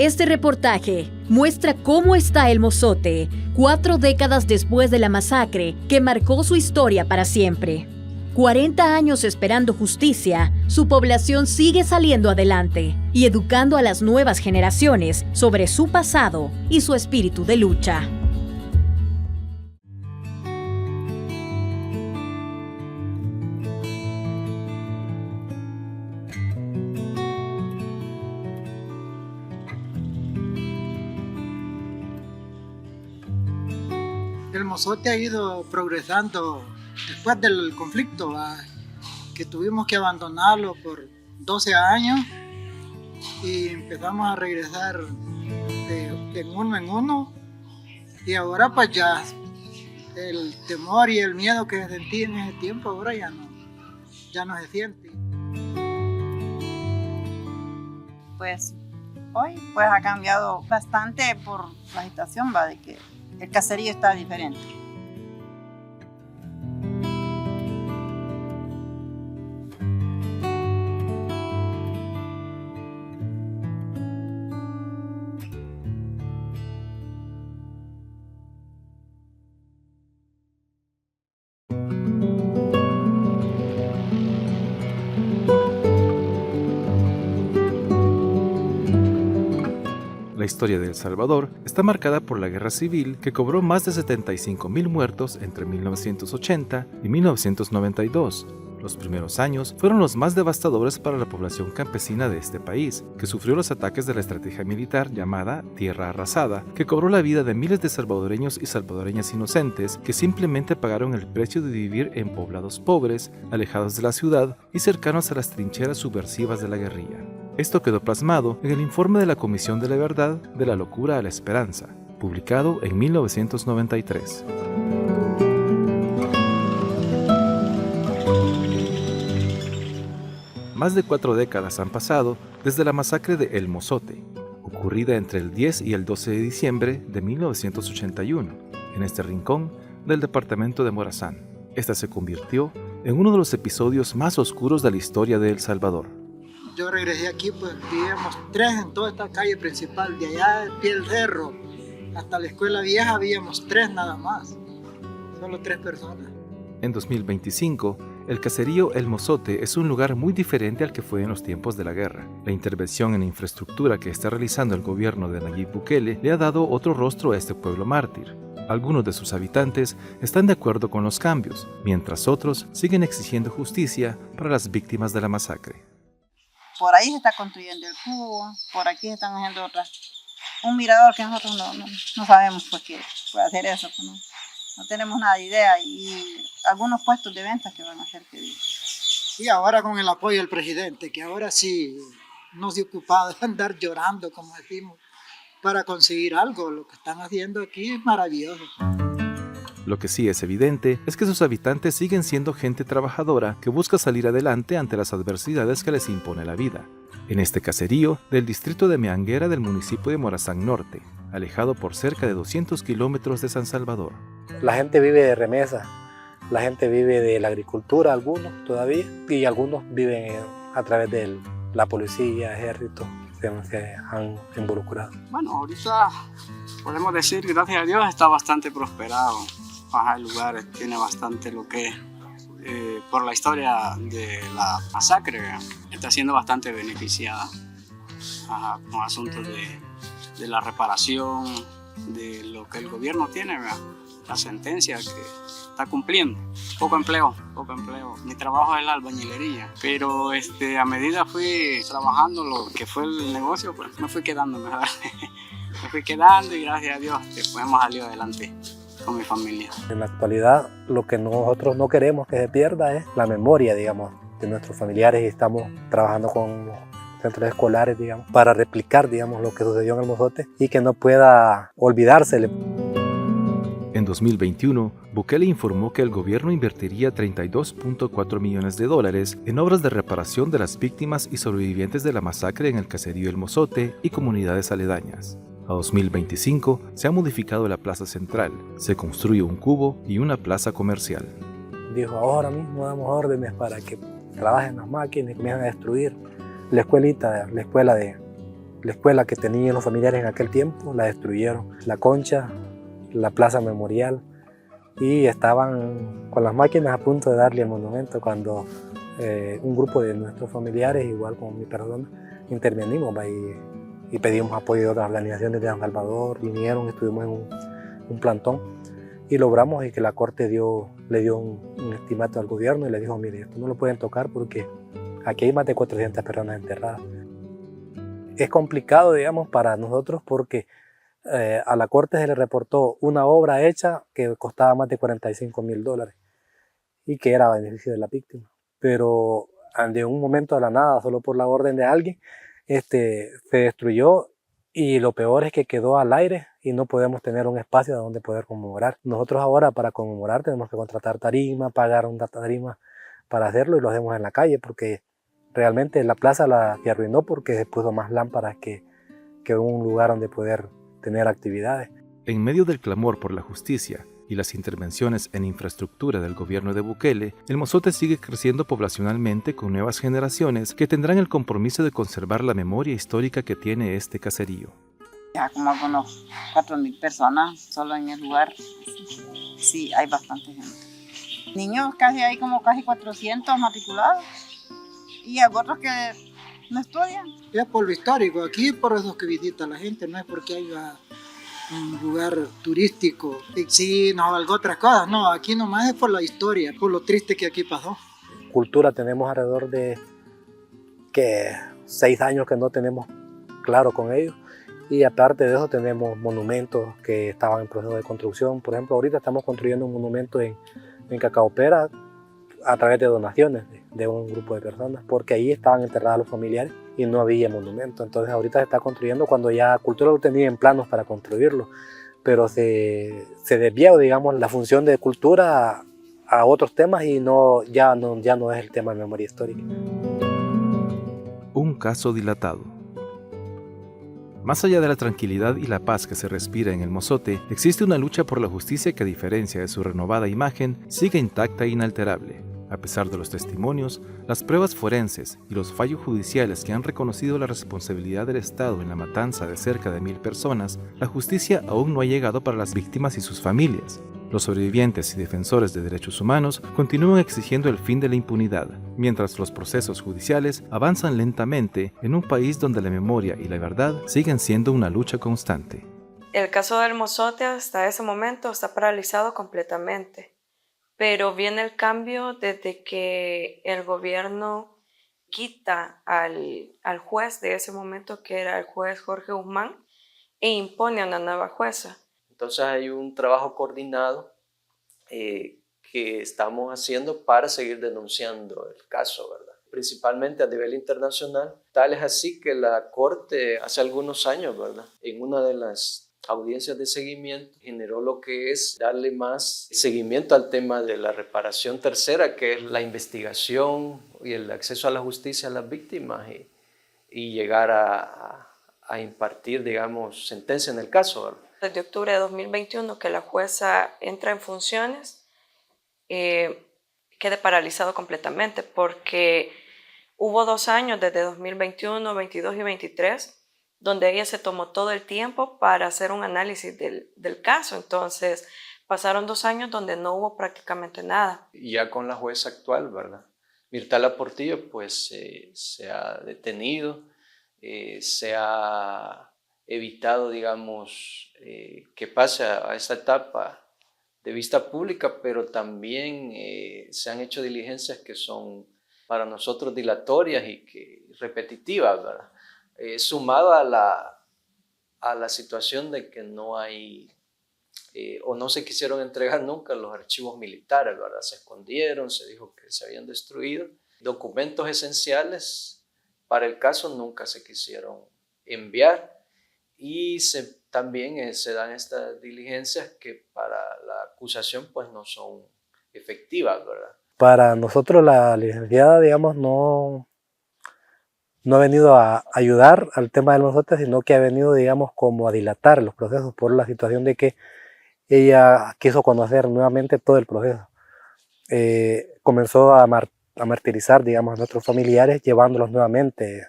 Este reportaje muestra cómo está El Mozote 4 décadas después de la masacre que marcó su historia para siempre. 40 años esperando justicia, su población sigue saliendo adelante y educando a las nuevas generaciones sobre su pasado y su espíritu de lucha. El Mozote ha ido progresando después del conflicto, que tuvimos que abandonarlo por 12 años y empezamos a regresar de uno en uno, y ahora pues ya el temor y el miedo que sentí en ese tiempo ahora ya no se siente. Pues hoy pues ha cambiado bastante por la situación, de que el caserío está diferente. La historia de El Salvador está marcada por la guerra civil que cobró más de 75,000 muertos entre 1980 y 1992. Los primeros años fueron los más devastadores para la población campesina de este país, que sufrió los ataques de la estrategia militar llamada Tierra Arrasada, que cobró la vida de miles de salvadoreños y salvadoreñas inocentes que simplemente pagaron el precio de vivir en poblados pobres, alejados de la ciudad y cercanos a las trincheras subversivas de la guerrilla. Esto quedó plasmado en el informe de la Comisión de la Verdad de la Locura a la Esperanza, publicado en 1993. Más de 4 décadas han pasado desde la masacre de El Mozote, ocurrida entre el 10 y el 12 de diciembre de 1981, en este rincón del departamento de Morazán. Esta se convirtió en uno de los episodios más oscuros de la historia de El Salvador. Yo regresé aquí, pues vivíamos 3 en toda esta calle principal, de allá del pie del cerro hasta la escuela vieja habíamos 3 nada más, solo 3 personas. En 2025, el caserío El Mozote es un lugar muy diferente al que fue en los tiempos de la guerra. La intervención en infraestructura que está realizando el gobierno de Nayib Bukele le ha dado otro rostro a este pueblo mártir. Algunos de sus habitantes están de acuerdo con los cambios, mientras otros siguen exigiendo justicia para las víctimas de la masacre. Por ahí se está construyendo el cubo, por aquí se están haciendo un mirador que nosotros no sabemos por qué puede hacer eso, pues no tenemos nada de idea, y algunos puestos de venta que van a hacer que... Y ahora con el apoyo del presidente, que ahora sí no se ocupa de andar llorando, como decimos, para conseguir algo. Lo que están haciendo aquí es maravilloso. Lo que sí es evidente es que sus habitantes siguen siendo gente trabajadora que busca salir adelante ante las adversidades que les impone la vida. En este caserío del distrito de Meanguera del municipio de Morazán Norte, alejado por cerca de 200 kilómetros de San Salvador. La gente vive de remesa, la gente vive de la agricultura, algunos todavía, y algunos viven a través de la policía, ejército, que se han involucrado. Bueno, ahorita podemos decir, gracias a Dios, está bastante prosperado. El lugar tiene bastante lo que por la historia de la masacre está siendo bastante beneficiada con asuntos de la reparación, de lo que el gobierno tiene, la sentencia que está cumpliendo. Poco empleo. Mi trabajo es la albañilería, pero a medida fui trabajando lo que fue el negocio, pues me fui quedando mejor. Me fui quedando y gracias a Dios hemos salido adelante con mi familia. En la actualidad, lo que nosotros no queremos que se pierda es la memoria, digamos, de nuestros familiares, y estamos trabajando con los centros escolares, digamos, para replicar, digamos, lo que sucedió en El Mozote y que no pueda olvidársele. En 2021, Bukele informó que el gobierno invertiría $32.4 millones en obras de reparación de las víctimas y sobrevivientes de la masacre en el caserío El Mozote y comunidades aledañas. A 2025 se ha modificado la plaza central, se construye un cubo y una plaza comercial. Dijo, ahora mismo damos órdenes para que trabajen las máquinas y comiencen a destruir la escuela la escuela que tenían los familiares en aquel tiempo, la destruyeron. La Concha, la Plaza Memorial, y estaban con las máquinas a punto de darle el monumento cuando un grupo de nuestros familiares, igual como mi persona, intervenimos y pedimos apoyo de otras organizaciones de San Salvador, vinieron, estuvimos en un plantón y logramos que la Corte le dio un estimato al gobierno y le dijo, mire, esto no lo pueden tocar porque aquí hay más de 400 personas enterradas. Es complicado, digamos, para nosotros porque a la Corte se le reportó una obra hecha que costaba más de $45,000 y que era a beneficio de la víctima. Pero de un momento a la nada, solo por la orden de alguien, se destruyó y lo peor es que quedó al aire y no podemos tener un espacio donde poder conmemorar. Nosotros ahora para conmemorar tenemos que contratar tarima, pagar una tarima para hacerlo y lo hacemos en la calle porque realmente la plaza se arruinó porque se puso más lámparas que un lugar donde poder tener actividades. En medio del clamor por la justicia y las intervenciones en infraestructura del gobierno de Bukele, el Mozote sigue creciendo poblacionalmente con nuevas generaciones que tendrán el compromiso de conservar la memoria histórica que tiene este caserío. Ya como algunos 4,000 personas solo en el lugar. Sí, hay bastante gente. Niños hay casi 400 matriculados y hay otros que no estudian. Es por lo histórico, aquí por eso que visita la gente, no es porque haya un lugar turístico. Y sí, no, algo otras cosas, no, aquí nomás es por la historia, por lo triste que aquí pasó. Cultura tenemos alrededor de 6 años que no tenemos claro con ellos. Y aparte de eso tenemos monumentos que estaban en proceso de construcción. Por ejemplo, ahorita estamos construyendo un monumento en Cacaopera a través de donaciones de un grupo de personas, porque ahí estaban enterrados los familiares y no había monumento. Entonces ahorita se está construyendo cuando ya Cultura lo tenía en planos para construirlo, pero se desvió, digamos, la función de Cultura a otros temas y ya no es el tema de memoria histórica. Un caso dilatado. Más allá de la tranquilidad y la paz que se respira en el Mozote, existe una lucha por la justicia que, a diferencia de su renovada imagen, sigue intacta e inalterable. A pesar de los testimonios, las pruebas forenses y los fallos judiciales que han reconocido la responsabilidad del Estado en la matanza de cerca de 1,000 personas, la justicia aún no ha llegado para las víctimas y sus familias. Los sobrevivientes y defensores de derechos humanos continúan exigiendo el fin de la impunidad, mientras los procesos judiciales avanzan lentamente en un país donde la memoria y la verdad siguen siendo una lucha constante. El caso del Mozote hasta ese momento está paralizado completamente, pero viene el cambio desde que el gobierno quita al juez de ese momento, que era el juez Jorge Guzmán, e impone a una nueva jueza. Entonces hay un trabajo coordinado que estamos haciendo para seguir denunciando el caso, ¿verdad? Principalmente a nivel internacional. Tal es así que la Corte hace algunos años, ¿verdad?, en una de las audiencias de seguimiento generó lo que es darle más seguimiento al tema de la reparación tercera, que es la investigación y el acceso a la justicia a las víctimas y llegar a impartir, digamos, sentencia en el caso, ¿verdad? Desde octubre de 2021 que la jueza entra en funciones, quede paralizado completamente porque hubo 2 años, desde 2021, 22 y 23, donde ella se tomó todo el tiempo para hacer un análisis del caso. Entonces pasaron 2 años donde no hubo prácticamente nada. Y ya con la jueza actual, ¿verdad?, Mirtala Portillo, pues se ha detenido, se ha evitado, digamos, que pase a esta etapa de vista pública, pero también se han hecho diligencias que son para nosotros dilatorias y repetitivas, ¿verdad? Sumado a la situación de que no hay o no se quisieron entregar nunca los archivos militares, ¿verdad? Se escondieron, se dijo que se habían destruido. Documentos esenciales para el caso nunca se quisieron enviar y también se dan estas diligencias que para la acusación pues no son efectivas, ¿verdad? Para nosotros la licenciada, digamos, no ha venido a ayudar al tema del Mozote, sino que ha venido, digamos, como a dilatar los procesos por la situación de que ella quiso conocer nuevamente todo el proceso. Comenzó a martirizar, digamos, a nuestros familiares, llevándolos nuevamente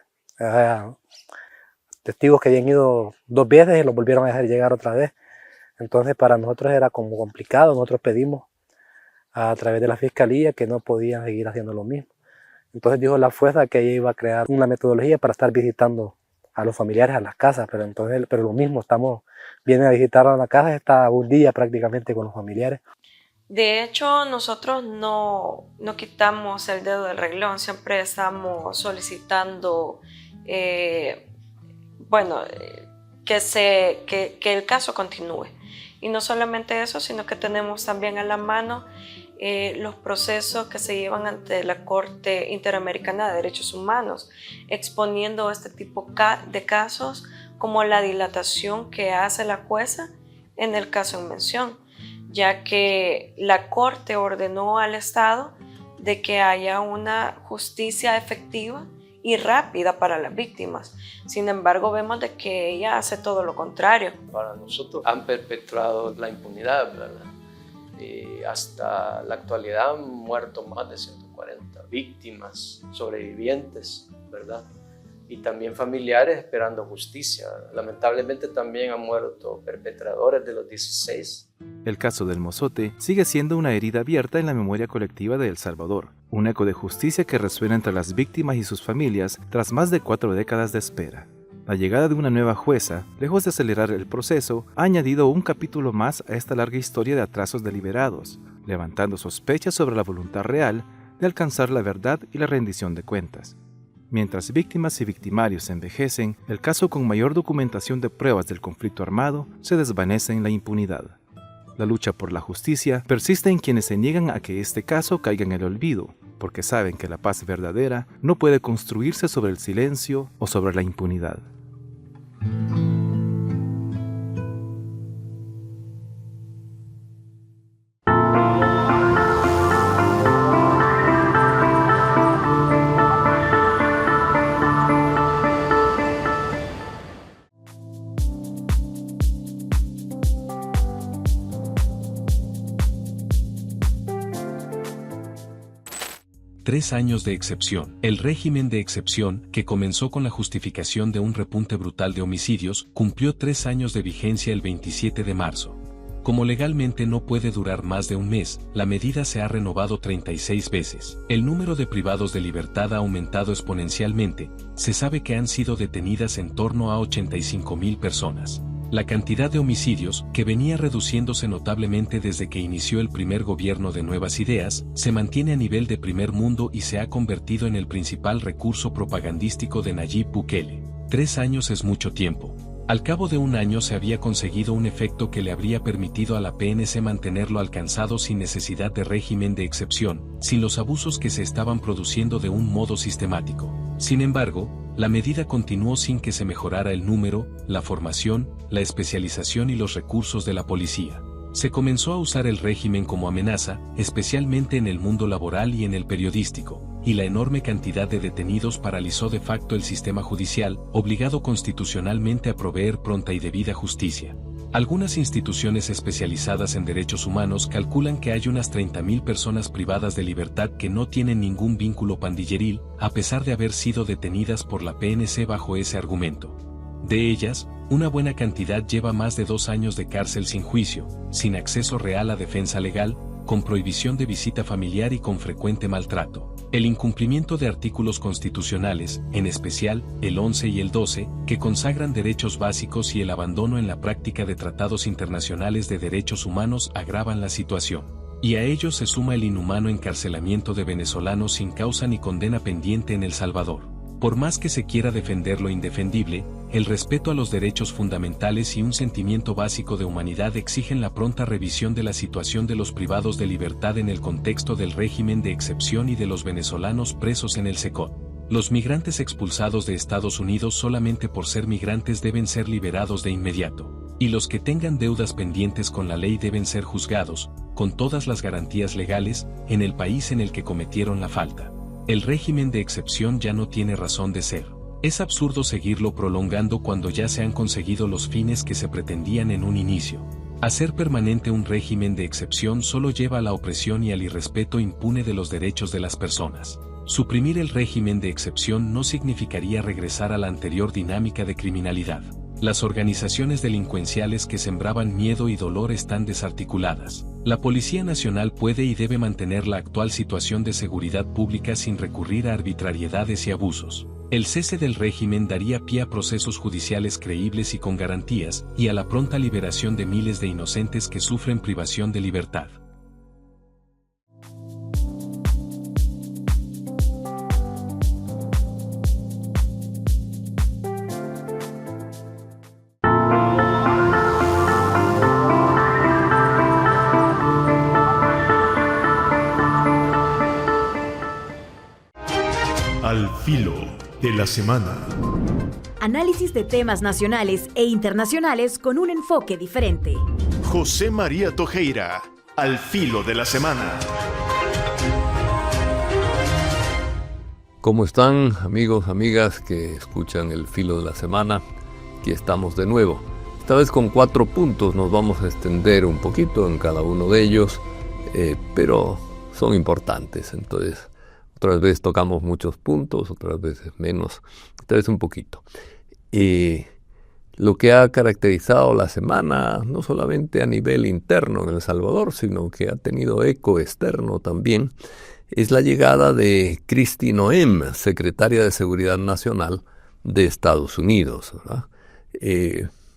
testigos que habían ido 2 veces y los volvieron a dejar llegar otra vez. Entonces para nosotros era como complicado. Nosotros pedimos a través de la fiscalía que no podían seguir haciendo lo mismo. Entonces dijo la fuerza que ella iba a crear una metodología para estar visitando a los familiares a las casas, pero lo mismo, vienen a visitar a la casa, está un día prácticamente con los familiares. De hecho, nosotros no quitamos el dedo del renglón, siempre estamos solicitando que el caso continúe. Y no solamente eso, sino que tenemos también a la mano los procesos que se llevan ante la Corte Interamericana de Derechos Humanos, exponiendo este tipo de casos como la dilatación que hace la jueza en el caso en mención, ya que la Corte ordenó al Estado de que haya una justicia efectiva y rápida para las víctimas. Sin embargo, vemos de que ella hace todo lo contrario. Para nosotros han perpetuado la impunidad, ¿verdad? Hasta la actualidad han muerto más de 140 víctimas, sobrevivientes, ¿verdad? Y también familiares esperando justicia. Lamentablemente también han muerto perpetradores de los 16. El caso del Mozote sigue siendo una herida abierta en la memoria colectiva de El Salvador, un eco de justicia que resuena entre las víctimas y sus familias tras más de 4 décadas de espera. La llegada de una nueva jueza, lejos de acelerar el proceso, ha añadido un capítulo más a esta larga historia de atrasos deliberados, levantando sospechas sobre la voluntad real de alcanzar la verdad y la rendición de cuentas. Mientras víctimas y victimarios envejecen, el caso con mayor documentación de pruebas del conflicto armado se desvanece en la impunidad. La lucha por la justicia persiste en quienes se niegan a que este caso caiga en el olvido, porque saben que la paz verdadera no puede construirse sobre el silencio o sobre la impunidad. Tres años de excepción. El régimen de excepción, que comenzó con la justificación de un repunte brutal de homicidios, cumplió 3 años de vigencia el 27 de marzo. Como legalmente no puede durar más de un mes, la medida se ha renovado 36 veces. El número de privados de libertad ha aumentado exponencialmente. Se sabe que han sido detenidas en torno a 85.000 personas. La cantidad de homicidios, que venía reduciéndose notablemente desde que inició el primer gobierno de Nuevas Ideas, se mantiene a nivel de primer mundo y se ha convertido en el principal recurso propagandístico de Nayib Bukele. 3 años es mucho tiempo. Al cabo de 1 año se había conseguido un efecto que le habría permitido a la PNC mantenerlo alcanzado sin necesidad de régimen de excepción, sin los abusos que se estaban produciendo de un modo sistemático. Sin embargo, la medida continuó sin que se mejorara el número, la formación, la especialización y los recursos de la policía. Se comenzó a usar el régimen como amenaza, especialmente en el mundo laboral y en el periodístico, y la enorme cantidad de detenidos paralizó de facto el sistema judicial, obligado constitucionalmente a proveer pronta y debida justicia. Algunas instituciones especializadas en derechos humanos calculan que hay unas 30.000 personas privadas de libertad que no tienen ningún vínculo pandilleril, a pesar de haber sido detenidas por la PNC bajo ese argumento. De ellas, una buena cantidad lleva más de 2 años de cárcel sin juicio, sin acceso real a defensa legal, con prohibición de visita familiar y con frecuente maltrato. El incumplimiento de artículos constitucionales, en especial el 11 y el 12, que consagran derechos básicos y el abandono en la práctica de tratados internacionales de derechos humanos agravan la situación. Y a ello se suma el inhumano encarcelamiento de venezolanos sin causa ni condena pendiente en El Salvador. Por más que se quiera defender lo indefendible, el respeto a los derechos fundamentales y un sentimiento básico de humanidad exigen la pronta revisión de la situación de los privados de libertad en el contexto del régimen de excepción y de los venezolanos presos en el SECOT. Los migrantes expulsados de Estados Unidos solamente por ser migrantes deben ser liberados de inmediato, y los que tengan deudas pendientes con la ley deben ser juzgados, con todas las garantías legales, en el país en el que cometieron la falta. El régimen de excepción ya no tiene razón de ser. Es absurdo seguirlo prolongando cuando ya se han conseguido los fines que se pretendían en un inicio. Hacer permanente un régimen de excepción solo lleva a la opresión y al irrespeto impune de los derechos de las personas. Suprimir el régimen de excepción no significaría regresar a la anterior dinámica de criminalidad. Las organizaciones delincuenciales que sembraban miedo y dolor están desarticuladas. La Policía Nacional puede y debe mantener la actual situación de seguridad pública sin recurrir a arbitrariedades y abusos. El cese del régimen daría pie a procesos judiciales creíbles y con garantías, y a la pronta liberación de miles de inocentes que sufren privación de libertad. Al filo de la semana. Análisis de temas nacionales e internacionales con un enfoque diferente. José María Tojeira, al filo de la semana. ¿Cómo están, amigos, amigas que escuchan el filo de la semana? Aquí estamos de nuevo. Esta vez con 4 puntos, nos vamos a extender un poquito en cada uno de ellos, pero son importantes, entonces otras veces tocamos muchos puntos, otras veces menos, esta vez un poquito. Lo que ha caracterizado la semana, no solamente a nivel interno en El Salvador, sino que ha tenido eco externo también, es la llegada de Kristi Noem, secretaria de Seguridad Nacional de Estados Unidos, ¿verdad?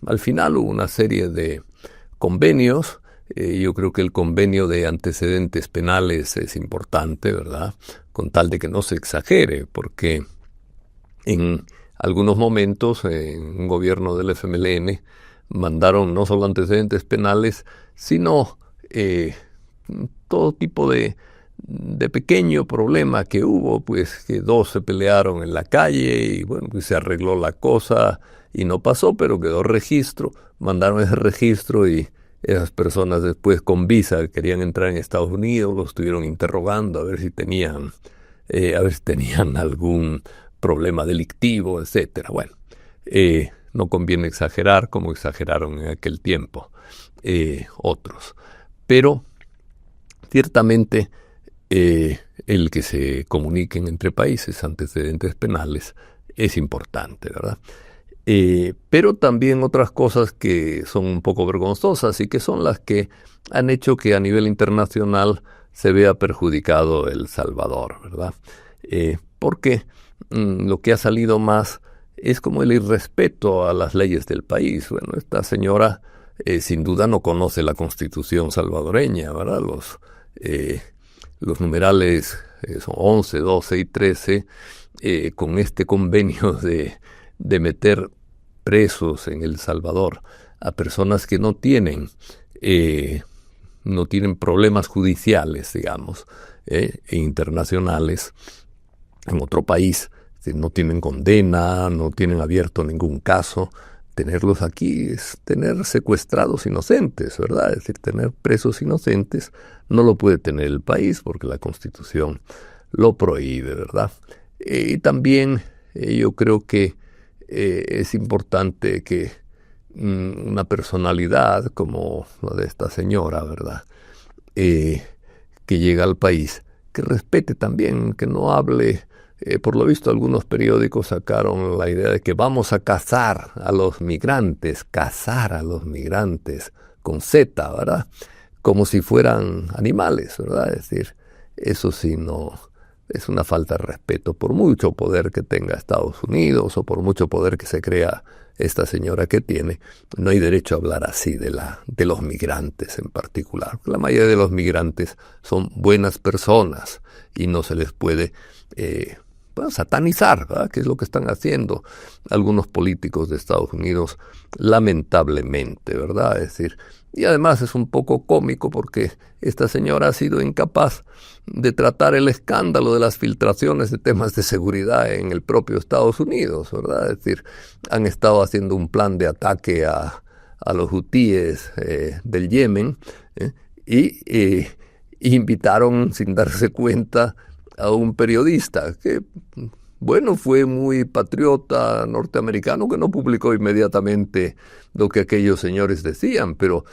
Al final hubo una serie de convenios. Yo creo que el convenio de antecedentes penales es importante, ¿verdad? Con tal de que no se exagere, porque en algunos momentos en un gobierno del FMLN mandaron no solo antecedentes penales, sino todo tipo de pequeño problema que hubo, pues que 2 se pelearon en la calle y bueno, pues se arregló la cosa y no pasó, pero quedó registro, mandaron ese registro y esas personas después con visa querían entrar en Estados Unidos, los estuvieron interrogando a ver si tenían algún problema delictivo, etcétera. Bueno, no conviene exagerar como exageraron en aquel tiempo otros. Pero ciertamente el que se comuniquen entre países antecedentes penales es importante, ¿verdad? Pero también otras cosas que son un poco vergonzosas y que son las que han hecho que a nivel internacional se vea perjudicado El Salvador, ¿verdad? Porque lo que ha salido más es como el irrespeto a las leyes del país. Bueno, esta señora sin duda no conoce la Constitución salvadoreña, ¿verdad? Los numerales son 11, 12 y 13, con este convenio de meter presos en El Salvador a personas que no tienen problemas judiciales, digamos, e internacionales en otro país, no tienen condena, no tienen abierto ningún caso. Tenerlos aquí es tener secuestrados inocentes, ¿verdad? Es decir, tener presos inocentes no lo puede tener el país porque la Constitución lo prohíbe, ¿verdad? Y también yo creo que es importante que una personalidad como la de esta señora, ¿verdad? Que llega al país, que respete también, que no hable. Por lo visto, algunos periódicos sacaron la idea de que vamos a cazar a los migrantes con Z, ¿verdad? Como si fueran animales, ¿verdad? Es decir, eso sí no es una falta de respeto. Por mucho poder que tenga Estados Unidos o por mucho poder que se crea esta señora que tiene, no hay derecho a hablar así de los migrantes en particular. La mayoría de los migrantes son buenas personas y no se les puede satanizar, ¿verdad? Que es lo que están haciendo algunos políticos de Estados Unidos, lamentablemente, ¿verdad? Es decir, y además es un poco cómico porque esta señora ha sido incapaz de tratar el escándalo de las filtraciones de temas de seguridad en el propio Estados Unidos, ¿verdad? Es decir, han estado haciendo un plan de ataque a los hutíes del Yemen y invitaron sin darse cuenta a un periodista que, bueno, fue muy patriota norteamericano, que no publicó inmediatamente lo que aquellos señores decían, pero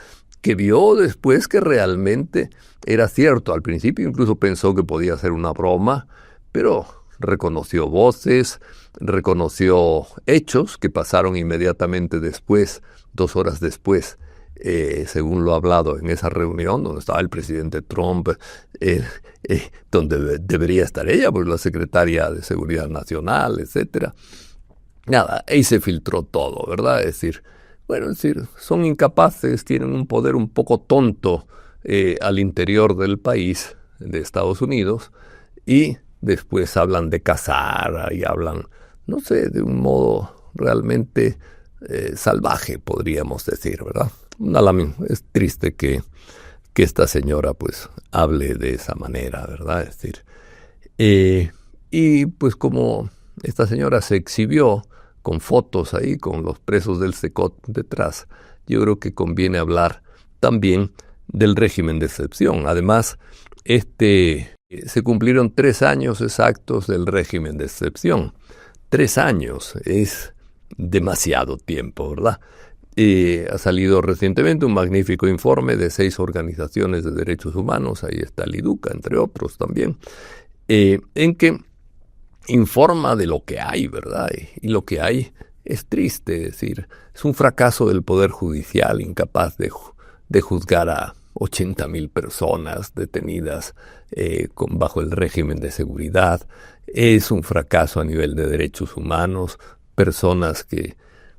que vio después que realmente era cierto. Al principio incluso pensó que podía ser una broma, pero reconoció voces, reconoció hechos que pasaron inmediatamente después, 2 horas después, según lo hablado en esa reunión donde estaba el presidente Trump, donde debería estar ella, pues la secretaria de Seguridad Nacional, etcétera. Nada, ahí se filtró todo, ¿verdad? Es decir, son incapaces, tienen un poder un poco tonto al interior del país, de Estados Unidos, y después hablan de cazar y hablan, no sé, de un modo realmente salvaje, podríamos decir, ¿verdad? Es triste que esta señora pues hable de esa manera, ¿verdad? Es decir, y pues como esta señora se exhibió con fotos ahí, con los presos del SECOT detrás, yo creo que conviene hablar también del régimen de excepción. Además, se cumplieron 3 años exactos del régimen de excepción. 3 años es demasiado tiempo, ¿verdad? Ha salido recientemente un magnífico informe de 6 organizaciones de derechos humanos, ahí está el IDUCA, entre otros también, en que informa de lo que hay, ¿verdad? Y lo que hay es triste, es decir, es un fracaso del Poder Judicial, incapaz de juzgar a 80,000 personas detenidas bajo el régimen de seguridad. Es un fracaso a nivel de derechos humanos, personas que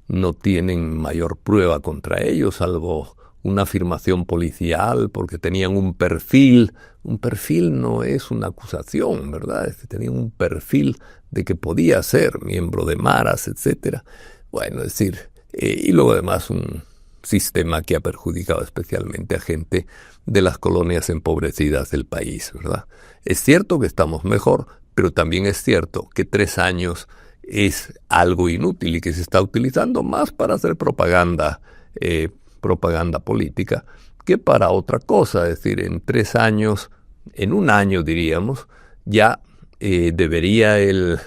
no tienen mayor prueba contra ellos, salvo una afirmación policial, porque tenían un perfil. Un perfil no es una acusación, ¿verdad? Tenían un perfil de que podía ser miembro de maras, etcétera. Bueno, es decir, y luego además un sistema que ha perjudicado especialmente a gente de las colonias empobrecidas del país, ¿verdad? Es cierto que estamos mejor, pero también es cierto que 3 años es algo inútil y que se está utilizando más para hacer propaganda política que para otra cosa. Es decir, en 3 años, en 1 año diríamos, ya debería el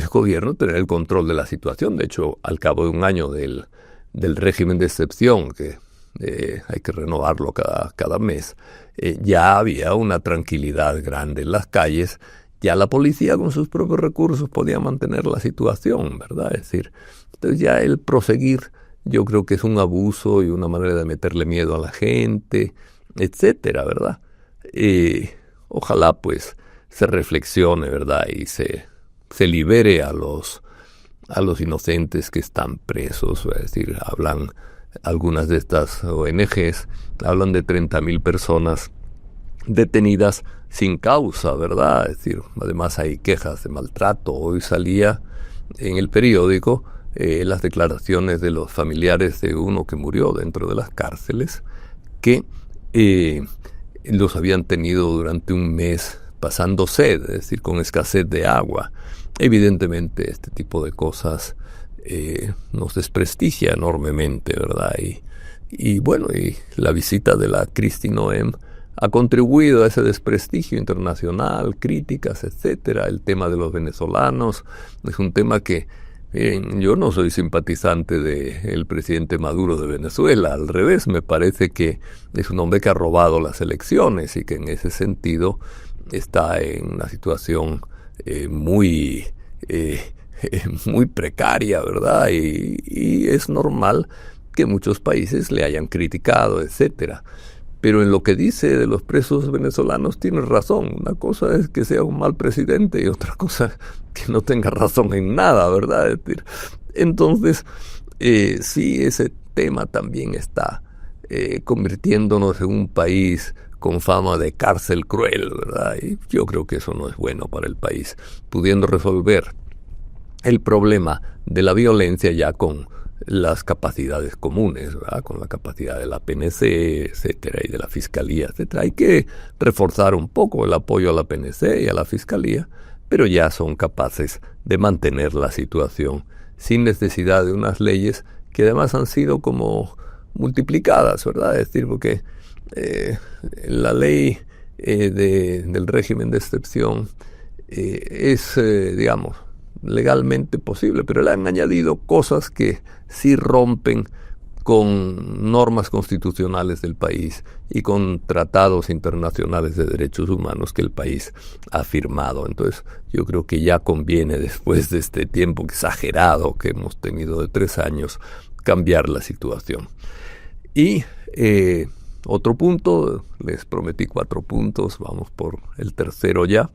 gobierno tener el control de la situación. De hecho, al cabo de 1 año del régimen de excepción, que hay que renovarlo cada mes, ya había una tranquilidad grande en las calles. Ya la policía con sus propios recursos podía mantener la situación, ¿verdad? Es decir, entonces ya el proseguir yo creo que es un abuso y una manera de meterle miedo a la gente, etcétera, ¿verdad? Ojalá pues se reflexione, ¿verdad? Y se libere a los inocentes que están presos. Es decir, hablan algunas de estas ONGs, hablan de 30,000 personas detenidas sin causa, ¿verdad? Es decir, además hay quejas de maltrato. Hoy salía en el periódico las declaraciones de los familiares de uno que murió dentro de las cárceles, que los habían tenido durante 1 mes pasando sed, es decir, con escasez de agua. Evidentemente este tipo de cosas nos desprestigia enormemente, ¿verdad? Y bueno, y la visita de la Kristi Noem ha contribuido a ese desprestigio internacional, críticas, etcétera. El tema de los venezolanos es un tema que yo no soy simpatizante del presidente Maduro de Venezuela. Al revés, me parece que es un hombre que ha robado las elecciones y que en ese sentido está en una situación muy precaria, ¿verdad? Y es normal que muchos países le hayan criticado, etcétera. Pero en lo que dice de los presos venezolanos tiene razón. Una cosa es que sea un mal presidente y otra cosa que no tenga razón en nada, ¿verdad? Es decir, entonces, sí, ese tema también está convirtiéndonos en un país con fama de cárcel cruel, ¿verdad? Y yo creo que eso no es bueno para el país, pudiendo resolver el problema de la violencia ya con las capacidades comunes, ¿verdad? Con la capacidad de la PNC, etcétera, y de la Fiscalía, etcétera. Hay que reforzar un poco el apoyo a la PNC y a la Fiscalía, pero ya son capaces de mantener la situación sin necesidad de unas leyes que además han sido como multiplicadas, ¿verdad? Es decir, porque la ley del régimen de excepción es, digamos, legalmente posible, pero le han añadido cosas que sí rompen con normas constitucionales del país y con tratados internacionales de derechos humanos que el país ha firmado. Entonces, yo creo que ya conviene, después de este tiempo exagerado que hemos tenido de 3 años, cambiar la situación. Y otro punto, les prometí 4 puntos, vamos por el tercero ya.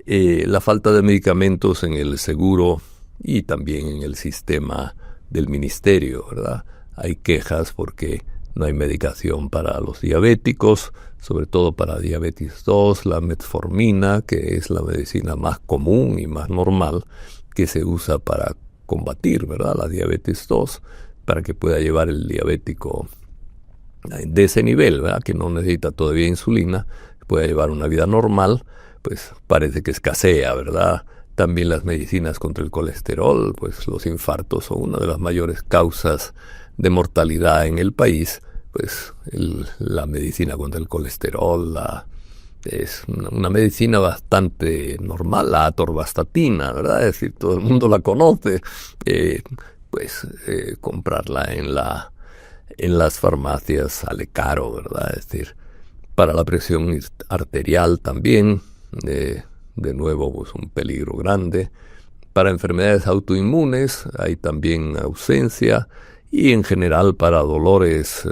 La falta de medicamentos en el seguro y también en el sistema del ministerio, ¿verdad? Hay quejas porque no hay medicación para los diabéticos, sobre todo para diabetes 2, la metformina, que es la medicina más común y más normal que se usa para combatir, ¿verdad?, la diabetes 2, para que pueda llevar el diabético de ese nivel, ¿verdad?, que no necesita todavía insulina, pueda llevar una vida normal, pues parece que escasea, ¿verdad? También las medicinas contra el colesterol, pues los infartos son una de las mayores causas de mortalidad en el país. Pues la medicina contra el colesterol es una medicina bastante normal, la atorvastatina, ¿verdad? Es decir, todo el mundo la conoce. Comprarla en las farmacias sale caro, ¿verdad? Es decir, para la presión arterial también, de nuevo, pues un peligro grande. Para enfermedades autoinmunes hay también ausencia, y en general para dolores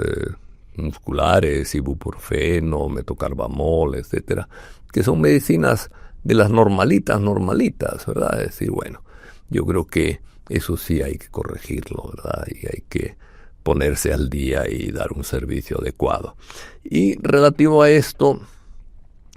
musculares, ibuprofeno, metocarbamol, etcétera, que son medicinas de las normalitas, ¿verdad? Es decir, bueno, yo creo que eso sí hay que corregirlo, ¿verdad? Y hay que ponerse al día y dar un servicio adecuado. Y relativo a esto,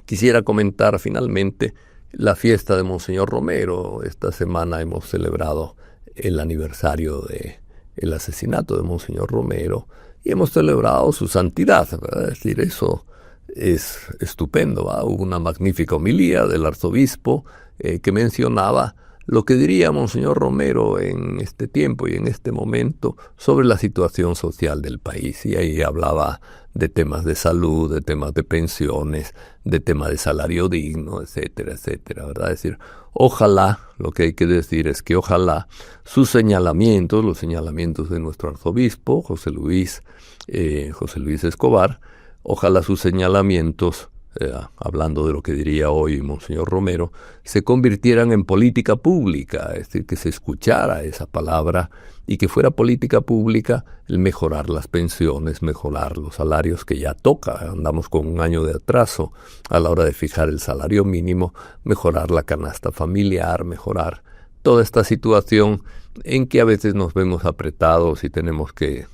quisiera comentar finalmente la fiesta de Monseñor Romero. Esta semana hemos celebrado el aniversario del asesinato de Monseñor Romero y hemos celebrado su santidad, ¿verdad? Es decir, eso es estupendo, ¿verdad? Hubo una magnífica homilía del arzobispo que mencionaba lo que diría Monseñor Romero en este tiempo y en este momento sobre la situación social del país. Y ahí hablaba de temas de salud, de temas de pensiones, de temas de salario digno, etcétera, etcétera, ¿verdad? Es decir, ojalá, lo que hay que decir es que ojalá sus señalamientos, los señalamientos de nuestro arzobispo, José Luis Escobar, ojalá sus señalamientos, hablando de lo que diría hoy Monseñor Romero, se convirtieran en política pública, es decir, que se escuchara esa palabra y que fuera política pública el mejorar las pensiones, mejorar los salarios, que ya toca, andamos con un año de atraso a la hora de fijar el salario mínimo, mejorar la canasta familiar, mejorar toda esta situación en que a veces nos vemos apretados y tenemos que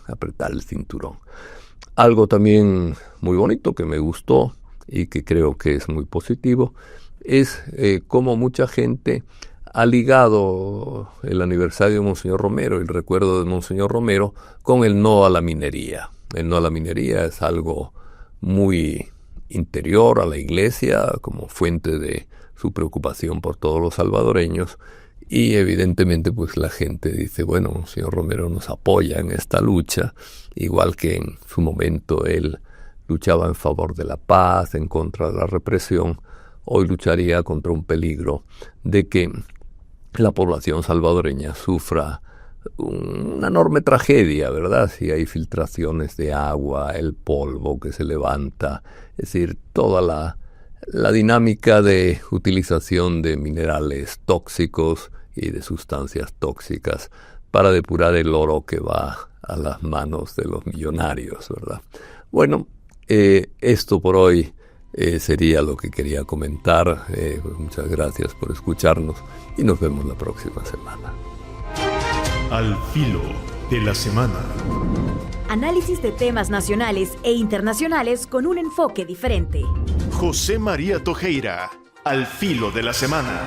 apretar el cinturón. Algo también muy bonito que me gustó y que creo que es muy positivo es cómo mucha gente ha ligado el aniversario de Monseñor Romero, el recuerdo de Monseñor Romero, con el no a la minería. El no a la minería es algo muy interior a la Iglesia, como fuente de su preocupación por todos los salvadoreños, y evidentemente pues la gente dice, bueno, Monseñor Romero nos apoya en esta lucha, igual que en su momento él luchaba en favor de la paz, en contra de la represión, hoy lucharía contra un peligro de que la población salvadoreña sufra una enorme tragedia, ¿verdad? Si hay filtraciones de agua, el polvo que se levanta, es decir, toda la dinámica de utilización de minerales tóxicos y de sustancias tóxicas para depurar el oro que va a las manos de los millonarios, ¿verdad? Bueno, esto por hoy sería lo que quería comentar. Pues muchas gracias por escucharnos y nos vemos la próxima semana. Al filo de la semana. Análisis de temas nacionales e internacionales con un enfoque diferente. José María Tojeira, al filo de la semana.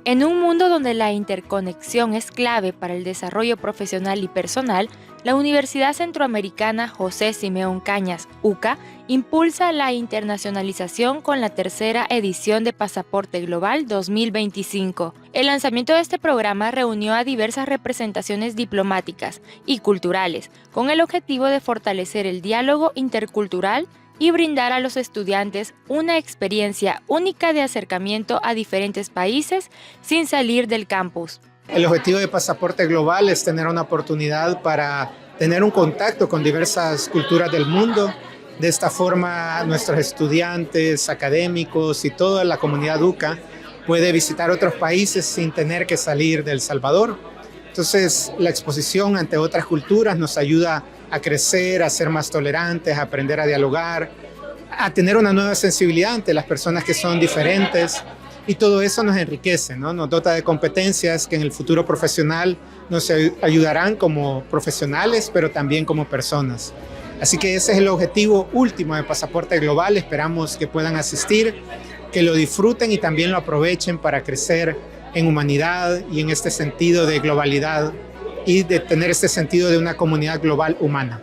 En un mundo donde la interconexión es clave para el desarrollo profesional y personal, La Universidad Centroamericana José Simeón Cañas, UCA, impulsa la internacionalización con la tercera edición de Pasaporte Global 2025. El lanzamiento de este programa reunió a diversas representaciones diplomáticas y culturales, con el objetivo de fortalecer el diálogo intercultural y brindar a los estudiantes una experiencia única de acercamiento a diferentes países sin salir del campus. El objetivo de Pasaporte Global es tener una oportunidad para tener un contacto con diversas culturas del mundo. De esta forma, nuestros estudiantes, académicos y toda la comunidad UCA puede visitar otros países sin tener que salir de El Salvador. Entonces, la exposición ante otras culturas nos ayuda a crecer, a ser más tolerantes, a aprender a dialogar, a tener una nueva sensibilidad ante las personas que son diferentes. Y todo eso nos enriquece, ¿no? Nos dota de competencias que en el futuro profesional nos ayudarán como profesionales, pero también como personas. Así que ese es el objetivo último de Pasaporte Global. Esperamos que puedan asistir, que lo disfruten y también lo aprovechen para crecer en humanidad y en este sentido de globalidad y de tener este sentido de una comunidad global humana.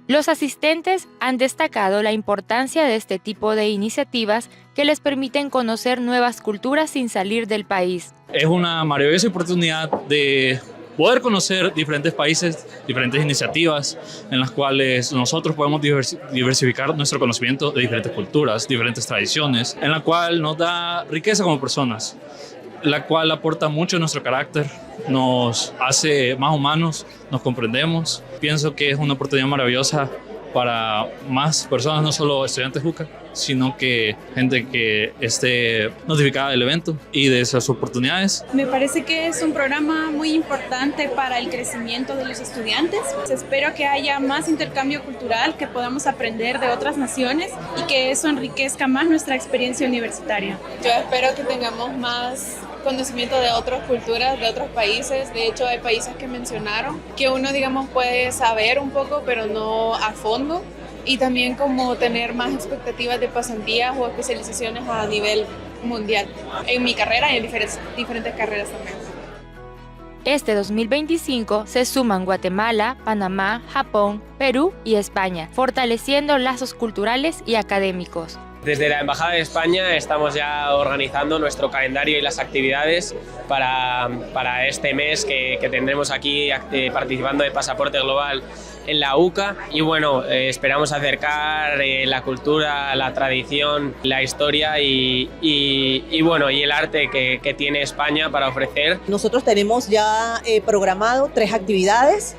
Los asistentes han destacado la importancia de este tipo de iniciativas que les permiten conocer nuevas culturas sin salir del país. Es una maravillosa oportunidad de poder conocer diferentes países, diferentes iniciativas en las cuales nosotros podemos diversificar nuestro conocimiento de diferentes culturas, diferentes tradiciones, en la cual nos da riqueza como personas, la cual aporta mucho a nuestro carácter, nos hace más humanos, nos comprendemos. Pienso que es una oportunidad maravillosa para más personas, no solo estudiantes UCA, sino que gente que esté notificada del evento y de esas oportunidades. Me parece que es un programa muy importante para el crecimiento de los estudiantes. Espero que haya más intercambio cultural, que podamos aprender de otras naciones y que eso enriquezca más nuestra experiencia universitaria. Yo espero que tengamos más conocimiento de otras culturas, de otros países. De hecho, hay países que mencionaron que uno, digamos, puede saber un poco, pero no a fondo. Y también como tener más expectativas de pasantías o especializaciones a nivel mundial en mi carrera y en diferentes carreras también. Este 2025 se suman Guatemala, Panamá, Japón, Perú y España, fortaleciendo lazos culturales y académicos. Desde la Embajada de España estamos ya organizando nuestro calendario y las actividades para este mes que tendremos aquí participando de Pasaporte Global en la UCA. Y bueno, esperamos acercar la cultura, la tradición, la historia y bueno, y el arte que tiene España para ofrecer. Nosotros tenemos ya programado 3 actividades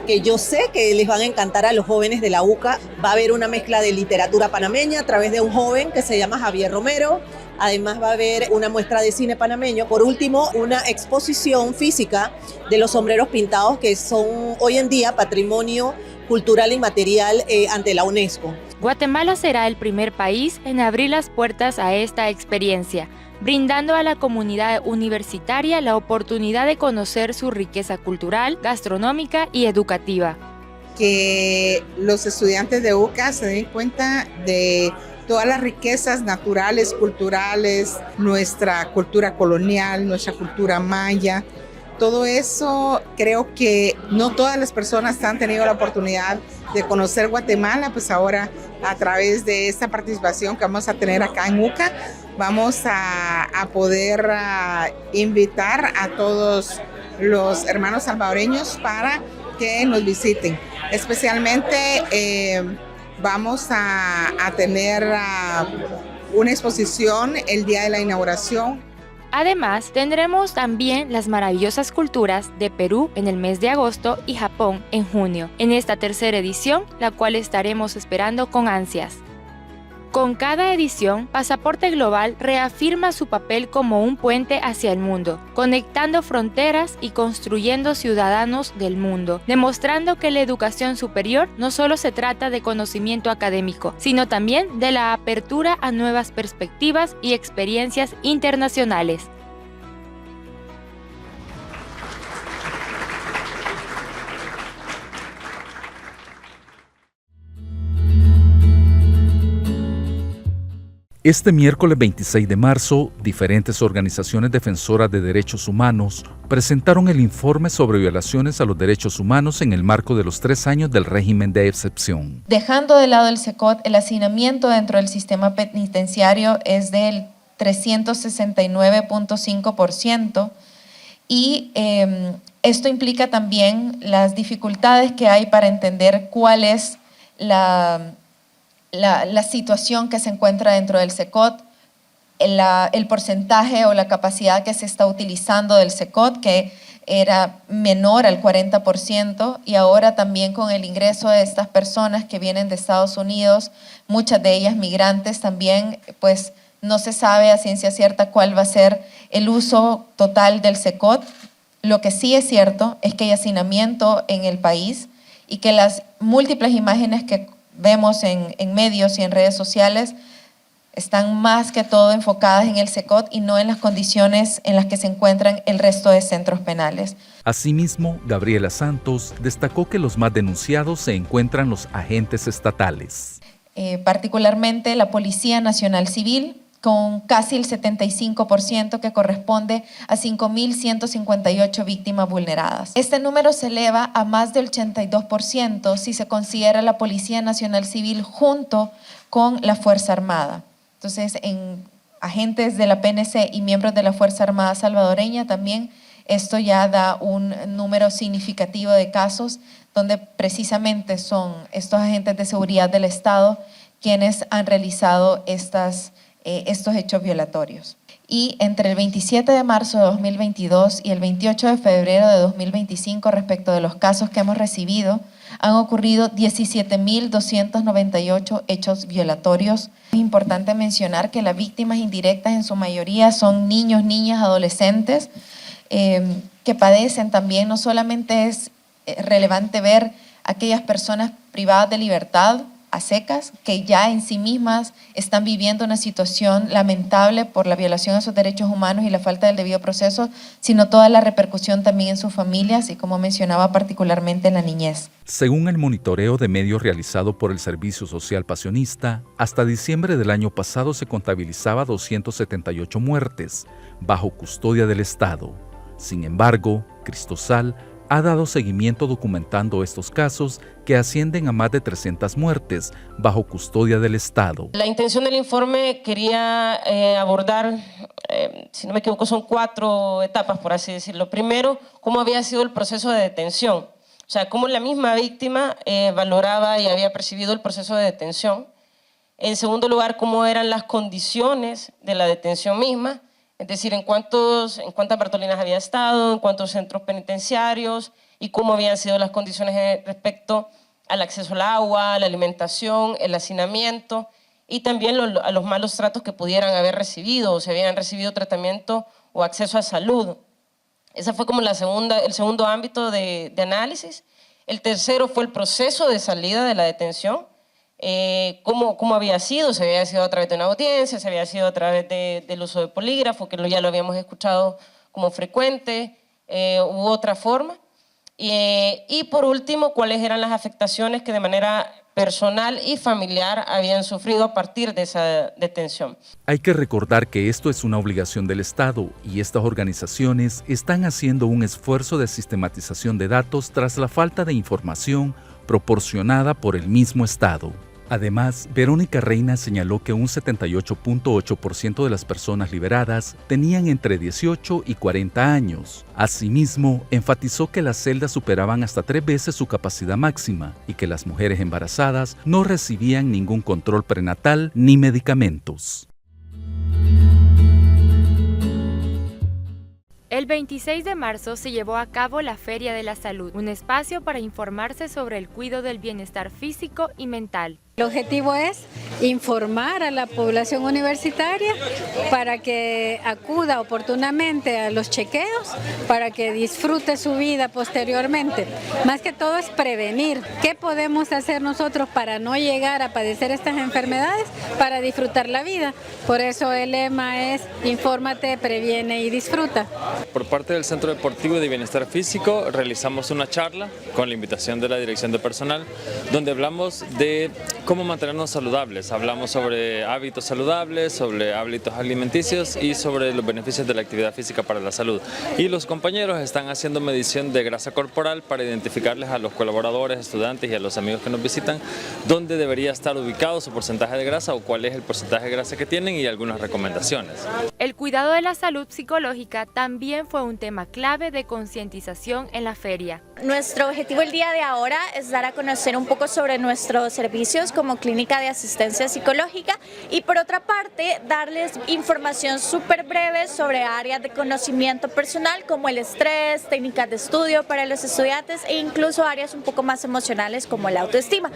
que yo sé que les van a encantar a los jóvenes de la UCA. Va a haber una mezcla de literatura panameña a través de un joven que se llama Javier Romero. Además va a haber una muestra de cine panameño. Por último, una exposición física de los sombreros pintados que son hoy en día patrimonio cultural inmaterial ante la UNESCO. Guatemala será el primer país en abrir las puertas a esta experiencia, brindando a la comunidad universitaria la oportunidad de conocer su riqueza cultural, gastronómica y educativa. Que los estudiantes de UCA se den cuenta de todas las riquezas naturales, culturales, nuestra cultura colonial, nuestra cultura maya. Todo eso creo que no todas las personas han tenido la oportunidad de conocer Guatemala, pues ahora a través de esta participación que vamos a tener acá en UCA, vamos a poder invitar a todos los hermanos salvadoreños para que nos visiten. Especialmente vamos a tener una exposición el día de la inauguración. Además, tendremos también las maravillosas culturas de Perú en el mes de agosto y Japón en junio, en esta tercera edición, la cual estaremos esperando con ansias. Con cada edición, Pasaporte Global reafirma su papel como un puente hacia el mundo, conectando fronteras y construyendo ciudadanos del mundo, demostrando que la educación superior no solo se trata de conocimiento académico, sino también de la apertura a nuevas perspectivas y experiencias internacionales. Este miércoles 26 de marzo, diferentes organizaciones defensoras de derechos humanos presentaron el informe sobre violaciones a los derechos humanos en el marco de los 3 años del régimen de excepción. Dejando de lado el SECOT, el hacinamiento dentro del sistema penitenciario es del 369.5%, y esto implica también las dificultades que hay para entender cuál es la situación que se encuentra dentro del SECOT, el porcentaje o la capacidad que se está utilizando del SECOT, que era menor al 40%, y ahora también con el ingreso de estas personas que vienen de Estados Unidos, muchas de ellas migrantes también, pues no se sabe a ciencia cierta cuál va a ser el uso total del SECOT. Lo que sí es cierto es que hay hacinamiento en el país y que las múltiples imágenes que vemos en medios y en redes sociales están más que todo enfocadas en el SECOT y no en las condiciones en las que se encuentran el resto de centros penales. Asimismo, Gabriela Santos destacó que los más denunciados se encuentran los agentes estatales. Particularmente la Policía Nacional Civil, con casi el 75%, que corresponde a 5.158 víctimas vulneradas. Este número se eleva a más del 82% si se considera la Policía Nacional Civil junto con la Fuerza Armada. Entonces, en agentes de la PNC y miembros de la Fuerza Armada salvadoreña también esto ya da un número significativo de casos donde precisamente son estos agentes de seguridad del Estado quienes han realizado estos hechos violatorios. Y entre el 27 de marzo de 2022 y el 28 de febrero de 2025, respecto de los casos que hemos recibido, han ocurrido 17.298 hechos violatorios. Es importante mencionar que las víctimas indirectas en su mayoría son niños, niñas, adolescentes, que padecen también. No solamente es relevante ver aquellas personas privadas de libertad a secas, que ya en sí mismas están viviendo una situación lamentable por la violación de sus derechos humanos y la falta del debido proceso, sino toda la repercusión también en sus familias y, como mencionaba, particularmente en la niñez. Según el monitoreo de medios realizado por el Servicio Social Pasionista, hasta diciembre del año pasado se contabilizaba 278 muertes bajo custodia del Estado. Sin embargo, Cristosal ha dado seguimiento documentando estos casos que ascienden a más de 300 muertes bajo custodia del Estado. La intención del informe quería abordar, si no me equivoco, son 4 etapas, por así decirlo. Primero, cómo había sido el proceso de detención, o sea, cómo la misma víctima valoraba y había percibido el proceso de detención. En segundo lugar, cómo eran las condiciones de la detención misma, es decir, en cuántas Bartolinas había estado, en cuántos centros penitenciarios y cómo habían sido las condiciones respecto al acceso al agua, a la alimentación, el hacinamiento y también a los malos tratos que pudieran haber recibido o si habían recibido tratamiento o acceso a salud. Ese fue como el segundo ámbito de análisis. El tercero fue el proceso de salida de la detención. Cómo había sido, se había sido a través de una audiencia, se había sido a través del uso de polígrafo, que ya lo habíamos escuchado como frecuente, u otra forma. Y por último, cuáles eran las afectaciones que de manera personal y familiar habían sufrido a partir de esa detención. Hay que recordar que esto es una obligación del Estado y estas organizaciones están haciendo un esfuerzo de sistematización de datos tras la falta de información proporcionada por el mismo Estado. Además, Verónica Reina señaló que un 78.8% de las personas liberadas tenían entre 18 y 40 años. Asimismo, enfatizó que las celdas superaban hasta 3 veces su capacidad máxima y que las mujeres embarazadas no recibían ningún control prenatal ni medicamentos. El 26 de marzo se llevó a cabo la Feria de la Salud, un espacio para informarse sobre el cuidado del bienestar físico y mental. El objetivo es informar a la población universitaria para que acuda oportunamente a los chequeos, para que disfrute su vida posteriormente. Más que todo es prevenir. ¿Qué podemos hacer nosotros para no llegar a padecer estas enfermedades? Para disfrutar la vida. Por eso el lema es infórmate, previene y disfruta. por parte del Centro Deportivo de Bienestar Físico realizamos una charla con la invitación de la Dirección de Personal, donde hablamos de cómo mantenernos saludables. Hablamos sobre hábitos saludables, sobre hábitos alimenticios y sobre los beneficios de la actividad física para la salud. Y los compañeros están haciendo medición de grasa corporal para identificarles a los colaboradores, estudiantes y a los amigos que nos visitan dónde debería estar ubicado su porcentaje de grasa o cuál es el porcentaje de grasa que tienen y algunas recomendaciones. El cuidado de la salud psicológica también fue un tema clave de concientización en la feria. Nuestro objetivo el día de ahora es dar a conocer un poco sobre nuestros servicios como clínica de asistencia psicológica y por otra parte darles información súper breve sobre áreas de conocimiento personal como el estrés, técnicas de estudio para los estudiantes e incluso áreas un poco más emocionales como la autoestima.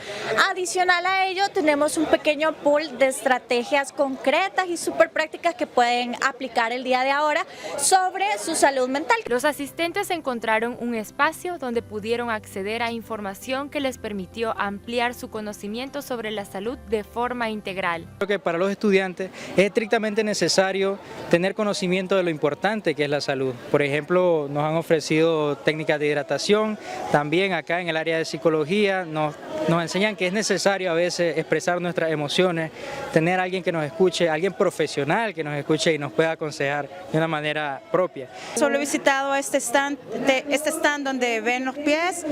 Adicional a ello tenemos un pequeño pool de estrategias concretas y súper prácticas que pueden aplicar el día de ahora sobre su salud mental. Los asistentes encontraron un espacio donde pudieron acceder a información que les permitió ampliar su conocimiento sobre la salud de forma integral. Creo que para los estudiantes es estrictamente necesario tener conocimiento de lo importante que es la salud. Por ejemplo, nos han ofrecido técnicas de hidratación, también acá en el área de psicología nos enseñan que es necesario a veces expresar nuestras emociones, tener a alguien que nos escuche, alguien profesional que nos escuche y nos pueda aconsejar de una manera propia. Solo he visitado este stand donde ven los pies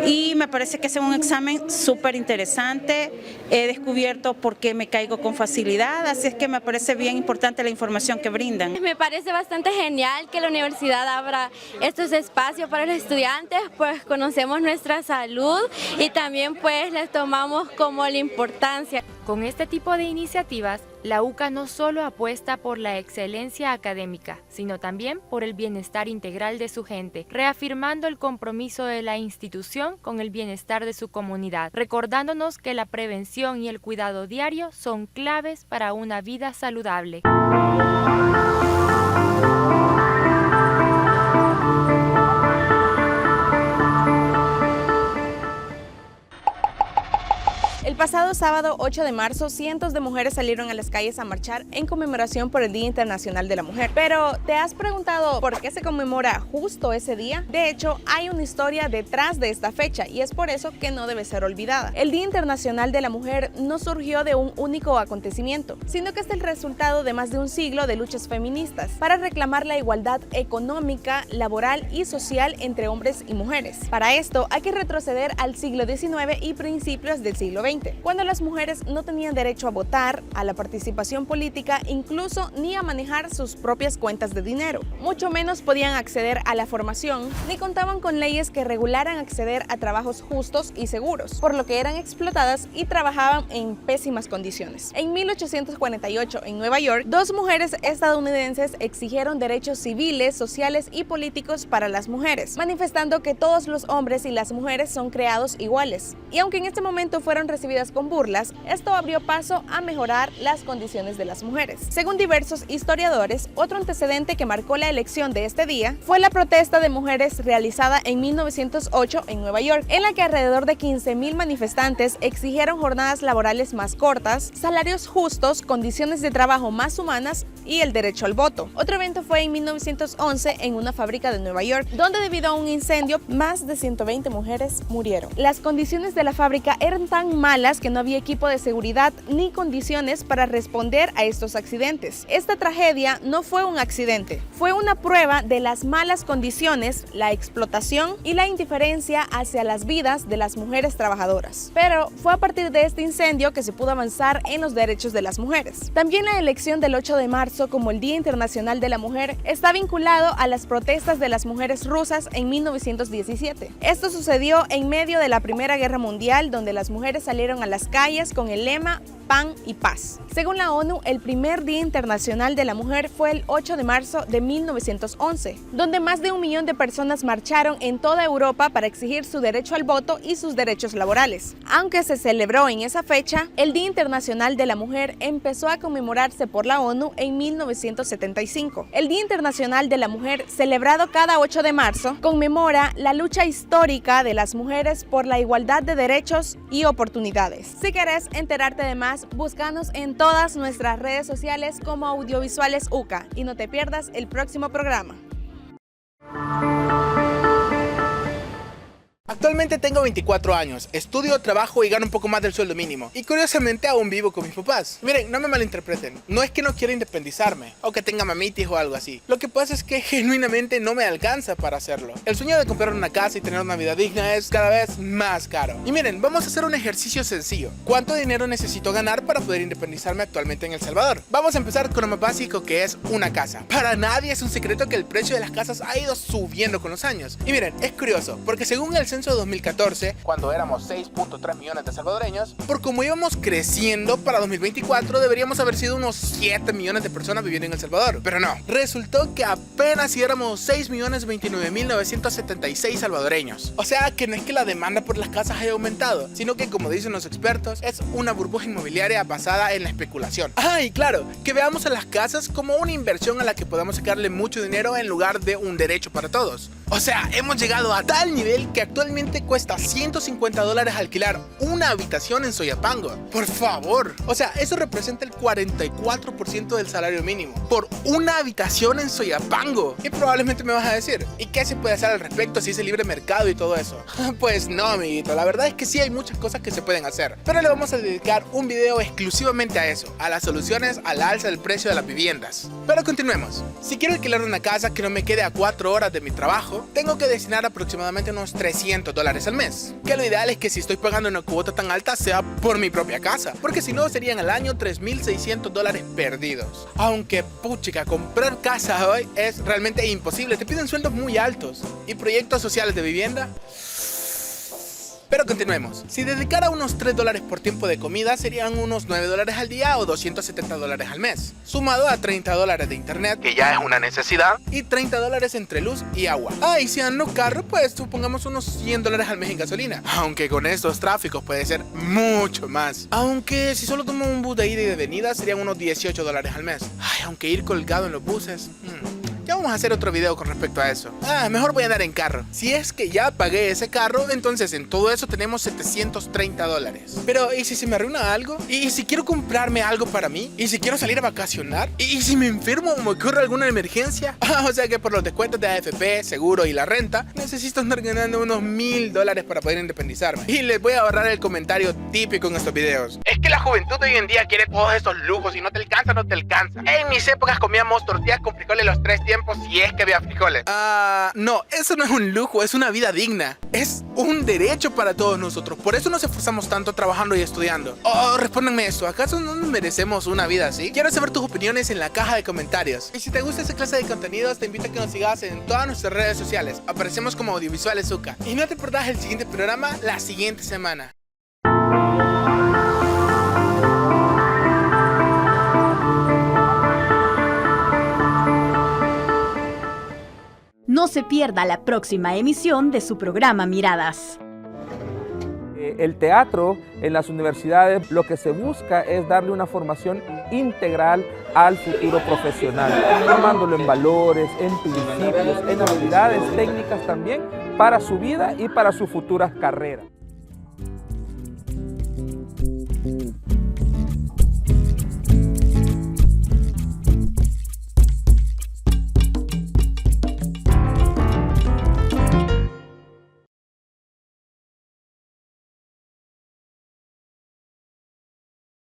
y me parece que es un examen súper interesante. He descubierto por qué me caigo con facilidad, así es que me parece bien importante la información que brindan. Me parece bastante genial que la universidad abra estos espacios para los estudiantes, pues conocemos nuestra salud y también pues les tomamos como la importancia. Con este tipo de iniciativas, la UCA no solo apuesta por la excelencia académica, sino también por el bienestar integral de su gente, reafirmando el compromiso de la institución con el bienestar de su comunidad, recordándonos que la prevención y el cuidado diario son claves para una vida saludable. El pasado sábado 8 de marzo, cientos de mujeres salieron a las calles a marchar en conmemoración por el Día Internacional de la Mujer. Pero, ¿te has preguntado por qué se conmemora justo ese día? De hecho, hay una historia detrás de esta fecha y es por eso que no debe ser olvidada. El Día Internacional de la Mujer no surgió de un único acontecimiento, sino que es el resultado de más de un siglo de luchas feministas para reclamar la igualdad económica, laboral y social entre hombres y mujeres. Para esto, hay que retroceder al siglo XIX y principios del siglo XX. Cuando las mujeres no tenían derecho a votar, a la participación política, incluso ni a manejar sus propias cuentas de dinero. Mucho menos podían acceder a la formación, ni contaban con leyes que regularan acceder a trabajos justos y seguros, por lo que eran explotadas y trabajaban en pésimas condiciones. En 1848, en Nueva York, dos mujeres estadounidenses exigieron derechos civiles, sociales y políticos para las mujeres, manifestando que todos los hombres y las mujeres son creados iguales. Y aunque en este momento fueron recibidas con burlas, esto abrió paso a mejorar las condiciones de las mujeres. Según diversos historiadores, otro antecedente que marcó la elección de este día fue la protesta de mujeres realizada en 1908 en Nueva York, en la que alrededor de 15,000 manifestantes exigieron jornadas laborales más cortas, salarios justos, condiciones de trabajo más humanas y el derecho al voto. Otro evento fue en 1911 en una fábrica de Nueva York, donde debido a un incendio, más de 120 mujeres murieron. Las condiciones de la fábrica eran tan malas que no había equipo de seguridad ni condiciones para responder a estos accidentes. Esta tragedia no fue un accidente, fue una prueba de las malas condiciones, la explotación y la indiferencia hacia las vidas de las mujeres trabajadoras. Pero fue a partir de este incendio que se pudo avanzar en los derechos de las mujeres. También la elección del 8 de marzo como el Día Internacional de la Mujer está vinculado a las protestas de las mujeres rusas en 1917. Esto sucedió en medio de la Primera Guerra Mundial, donde las mujeres salieron a las calles con el lema pan y paz. Según la ONU, el primer Día Internacional de la Mujer fue el 8 de marzo de 1911, donde más de 1 millón de personas marcharon en toda Europa para exigir su derecho al voto y sus derechos laborales. Aunque se celebró en esa fecha, el Día Internacional de la Mujer empezó a conmemorarse por la ONU en 1975. El Día Internacional de la Mujer, celebrado cada 8 de marzo, conmemora la lucha histórica de las mujeres por la igualdad de derechos y oportunidades. Si querés enterarte de más, búscanos en todas nuestras redes sociales como Audiovisuales UCA y no te pierdas el próximo programa. Actualmente tengo 24 años, estudio, trabajo y gano un poco más del sueldo mínimo. Y curiosamente aún vivo con mis papás. Miren, no me malinterpreten, no es que no quiera independizarme o que tenga mamitis o algo así. Lo que pasa es que genuinamente no me alcanza para hacerlo. El sueño de comprar una casa y tener una vida digna es cada vez más caro. Y miren, vamos a hacer un ejercicio sencillo. ¿Cuánto dinero necesito ganar para poder independizarme actualmente en El Salvador? Vamos a empezar con lo más básico, que es una casa. Para nadie es un secreto que el precio de las casas ha ido subiendo con los años. Y miren, es curioso, porque según el censo de 2014, cuando éramos 6.3 millones de salvadoreños, por como íbamos creciendo, para 2024 deberíamos haber sido unos 7 millones de personas viviendo en El Salvador. Pero no, resultó que apenas si éramos 6.029.976 salvadoreños. O sea que no es que la demanda por las casas haya aumentado, sino que, como dicen los expertos, es una burbuja inmobiliaria basada en la especulación. Ah, y claro, que veamos a las casas como una inversión a la que podamos sacarle mucho dinero en lugar de un derecho para todos. O sea, hemos llegado a tal nivel que actualmente cuesta $150 alquilar una habitación en Soyapango. Por favor. O sea, eso representa el 44% del salario mínimo por una habitación en Soyapango. Y probablemente me vas a decir, ¿y qué se puede hacer al respecto si es el libre mercado y todo eso? Pues no, amiguito, la verdad es que sí hay muchas cosas que se pueden hacer, pero le vamos a dedicar un video exclusivamente a eso, a las soluciones al alza del precio de las viviendas. Pero continuemos. Si quiero alquilar una casa que no me quede a 4 horas de mi trabajo, tengo que destinar aproximadamente unos $300 al mes. Que lo ideal es que si estoy pagando una cuota tan alta sea por mi propia casa, porque si no serían al año $3.600 perdidos. Aunque puchica, comprar casa hoy es realmente imposible, te piden sueldos muy altos y proyectos sociales de vivienda. Pero continuemos. Si dedicara unos $3 por tiempo de comida, serían unos $9 al día o $270 al mes, sumado a $30 de internet, que ya es una necesidad, y $30 entre luz y agua. Ah, y si ando carro, pues supongamos unos $100 al mes en gasolina, aunque con estos tráficos puede ser mucho más. Aunque si solo tomo un bus de ida y de venida, serían unos $18 al mes. Ay, aunque ir colgado en los buses... Ya vamos a hacer otro video con respecto a eso. Mejor voy a andar en carro. Si es que ya pagué ese carro, entonces en todo eso tenemos $730. Pero, ¿y si se me arruina algo? ¿Y si quiero comprarme algo para mí? ¿Y si quiero salir a vacacionar? ¿Y si me enfermo o me ocurre alguna emergencia? O sea que por los descuentos de AFP, seguro y la renta, necesito andar ganando unos $1.000 para poder independizarme. Y les voy a ahorrar el comentario típico en estos videos. Es que la juventud de hoy en día quiere todos estos lujos y no te alcanza, no te alcanza. En mis épocas comíamos tortillas con frijoles los 3 tiempos si es que había frijoles. No, eso no es un lujo, es una vida digna. Es un derecho para todos nosotros. Por eso nos esforzamos tanto trabajando y estudiando. Respóndanme esto, ¿acaso no nos merecemos una vida así? Quiero saber tus opiniones en la caja de comentarios. Y si te gusta esta clase de contenidos, te invito a que nos sigas en todas nuestras redes sociales. Aparecemos como Audiovisuales UCA. Y no te pierdas el siguiente programa la siguiente semana. No se pierda la próxima emisión de su programa Miradas. El teatro en las universidades lo que se busca es darle una formación integral al futuro profesional, formándolo en valores, en principios, en habilidades técnicas también para su vida y para sus futuras carreras.